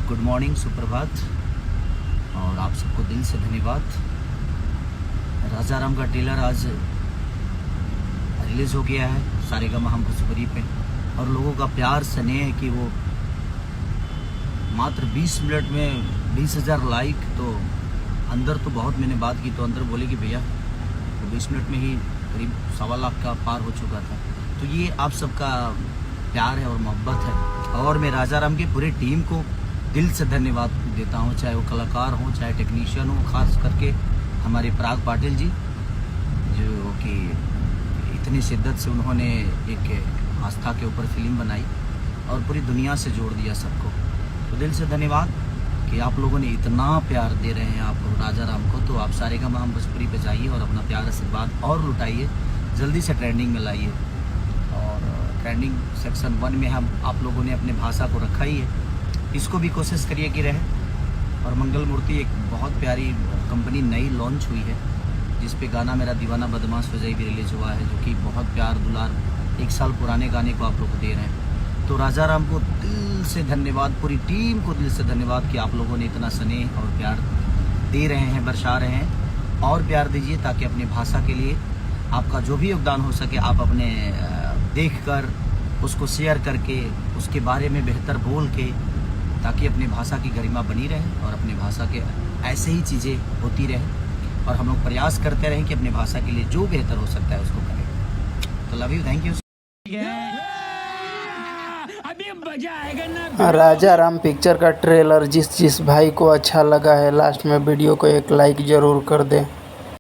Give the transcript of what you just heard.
Good morning, सुप्रभात। और आप सबको दिल से धन्यवाद। राजा राम का ट्रेलर आज रिलीज़ हो गया है सारेगामा हम भोजपुरी पे, और लोगों का प्यार स्नेह है कि वो मात्र 20 मिनट में 20,000 लाइक। तो अंदर तो बहुत मैंने बात की तो अंदर बोले कि भैया तो 20 मिनट में ही करीब 1.25 लाख का पार हो चुका था। तो ये आप सबका प्यार है और मोहब्बत है, और मैं राजा राम की पूरी टीम को दिल से धन्यवाद देता हूँ, चाहे वो कलाकार हों चाहे टेक्नीशियन हो, खास करके हमारे पराग पाटिल जी जो कि इतनी शिद्दत से उन्होंने एक आस्था के ऊपर फिल्म बनाई और पूरी दुनिया से जोड़ दिया सबको। तो दिल से धन्यवाद कि आप लोगों ने इतना प्यार दे रहे हैं आप राजा राम को। तो आप सारेगामा हम भोजपुरी पे जाइए और अपना प्यार आशीर्वाद और लुटाइए, जल्दी से ट्रेंडिंग में लाइए। और ट्रेंडिंग सेक्शन 1 में हम आप लोगों ने अपने भाषा को रखा ही है, इसको भी कोशिश करिए कि रहे। और मंगल मूर्ति एक बहुत प्यारी कंपनी नई लॉन्च हुई है जिस पे गाना मेरा दीवाना बदमाश विजय भी रिलीज़ हुआ है, जो कि बहुत प्यार दुलार 1 साल पुराने गाने को आप लोग को दे रहे हैं। तो राजा राम को दिल से धन्यवाद, पूरी टीम को दिल से धन्यवाद कि आप लोगों ने इतना स्नेह और प्यार दे रहे हैं, बरसा रहे हैं। और प्यार दीजिए ताकि अपनी भाषा के लिए आपका जो भी योगदान हो सके आप अपने देखकर उसको शेयर करके उसके बारे में बेहतर बोल के, ताकि अपनी भाषा की गरिमा बनी रहे और अपनी भाषा के ऐसे ही चीज़ें होती रहे। और हम लोग प्रयास करते रहें कि अपनी भाषा के लिए जो बेहतर हो सकता है उसको करें। तो लव यू, थैंक यू। अभी मजा आएगा ना। राजा राम पिक्चर का ट्रेलर जिस भाई को अच्छा लगा है लास्ट में वीडियो को एक लाइक ज़रूर कर दें।